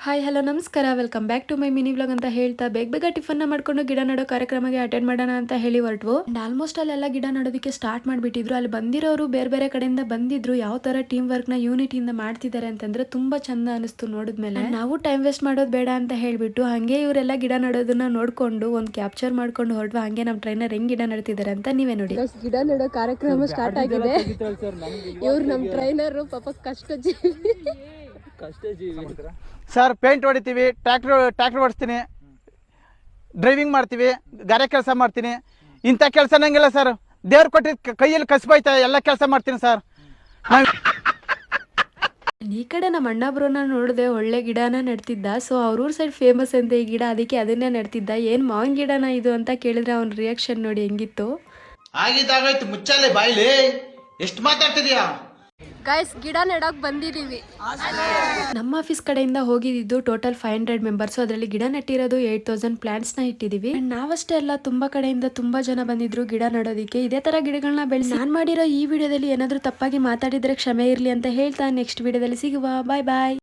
Hi hello ನಮಸ್ಕಾರ, welcome back to my mini vlog ಅಂತ ಹೇಳ್ತಾ ಬೇಗ ಟಿಫನ್ನ ಮಾಡ್ಕೊಂಡು ಗಿಡ ನೆಡೋ ಕಾರ್ಯಕ್ರಮಕ್ಕೆ ಅಟೆಂಡ್ ಮಾಡೋಣ ಅಂತ ಹೇಳಿ ಹೊರಟ್ವು. ಆಲ್ಮೋಸ್ಟ್ ಅಲ್ಲೆಲ್ಲ ಗಿಡ ನೆಡೋದಕ್ಕೆ ಸ್ಟಾರ್ಟ್ ಮಾಡಿಬಿಟ್ಟಿದ್ರು. ಅಲ್ಲಿ ಬಂದಿರೋರು ಬೇರೆ ಬೇರೆ ಕಡೆಯಿಂದ ಬಂದಿದ್ರು. ಯಾವ ತರ ಟೀಮ್ ವರ್ಕ್ ನ ಯೂನಿಟಿಯಿಂದ ಮಾಡ್ತಿದ್ದಾರೆ ಅಂತಂದ್ರೆ ತುಂಬಾ ಚಂದ ಅನಿಸ್ತು ನೋಡಿದ್ಮೇಲೆ. ನಾವು ಟೈಮ್ ವೇಸ್ಟ್ ಮಾಡೋದು ಬೇಡ ಅಂತ ಹೇಳ್ಬಿಟ್ಟು ಹಂಗೆ ಇವರೆಲ್ಲ ಗಿಡ ನೆಡೋದನ್ನ ನೋಡ್ಕೊಂಡು ಒಂದು ಕ್ಯಾಪ್ಚರ್ ಮಾಡ್ಕೊಂಡು ಹೊರಟ್ವು. ಹಂಗೆ ನಮ್ಮ ಟ್ರೈನರ್ ಹೆಂಗ್ ಗಿಡ ನೆಡ್ತಿದ್ದಾರೆ ಅಂತ ನೀವೇ ನೋಡಿ. ಗಿಡ ನೆಡೋ ಕಾರ್ಯಕ್ರಮ ಸ್ಟಾರ್ಟ್ ಆಗಿದೆ. ಇವ್ರು ನಮ್ಮ ಟ್ರೈನರ್ ಪಾಪ ಕಷ್ಟ ಸರ್ ಪೇಂಟ್ ಹೊಡಿತೀವಿ, ಟ್ರ್ಯಾಕ್ಟರ್ ಓಡಿಸ್ತೀನಿ, ಡ್ರೈವಿಂಗ್ ಮಾಡ್ತೀವಿ, ಗಾರೆ ಕೆಲಸ ಮಾಡ್ತೀನಿ. ಇಂಥ ಕೆಲಸ ನಂಗಿಲ್ಲ ಸರ್. ದೇವ್ರು ಕೊಟ್ಟಿದ್ದ ಕೈಯಲ್ಲಿ ಕಸಬೈತೆ ಎಲ್ಲ ಕೆಲಸ ಮಾಡ್ತೀನಿ ಸರ್. ಈ ಕಡೆ ನಮ್ಮ ಅಣ್ಣಬ್ರನ್ನ ನೋಡಿದೆ, ಒಳ್ಳೆ ಗಿಡನ ನೆಡ್ತಿದ್ದ. ಸೊ ಅವ್ರೂರ್ ಸೈಡ್ ಫೇಮಸ್ ಅಂತ ಈ ಗಿಡ, ಅದಕ್ಕೆ ಅದನ್ನೇ ನೆಡ್ತಿದ್ದ. ಏನ್ ಮಾವಿನ ಗಿಡನ ಇದು ಅಂತ ಕೇಳಿದ್ರೆ ಅವ್ನ ರಿಯಾಕ್ಷನ್ ನೋಡಿ ಹೆಂಗಿತ್ತು. ಆಗಿದ್ದಾಗಾಯ್ತು, ಮುಚ್ಚಾಲೆ ಬಾಯ್ಲಿ, ಎಷ್ಟು ಮಾತಾಡ್ತಿದ್ಯಾ? ಗೈಸ್ ಗಿಡ ನೆಡಕ್ ಬಂದಿದೀವಿ. ನಮ್ಮ ಆಫೀಸ್ ಕಡೆಯಿಂದ ಹೋಗಿದ್ದು ಟೋಟಲ್ 500 ಮೆಂಬರ್ಸ್. ಅದರಲ್ಲಿ ಗಿಡ ನೆಟ್ಟಿರೋದು 8000 ಪ್ಲಾಂಟ್ಸ್ ನ ಇಟ್ಟಿದೀವಿ. ನಾವಷ್ಟೇ ಅಲ್ಲ, ತುಂಬಾ ಕಡೆಯಿಂದ ತುಂಬಾ ಜನ ಬಂದಿದ್ರು ಗಿಡ ನೆಡೋದಿಕ್ಕೆ. ಇದೇ ತರ ಗಿಡಗಳನ್ನ ಬೆಳೆಸಿ ನಾನ್ ಮಾಡಿರೋ ಈ ವಿಡಿಯೋದಲ್ಲಿ ಏನಾದ್ರೂ ತಪ್ಪಾಗಿ ಮಾತಾಡಿದ್ರೆ ಕ್ಷಮೆ ಇರ್ಲಿ ಅಂತ ಹೇಳ್ತಾ ನೆಕ್ಸ್ಟ್ ವಿಡಿಯೋದಲ್ಲಿ ಸಿಗುವ. ಬಾಯ್ ಬಾಯ್.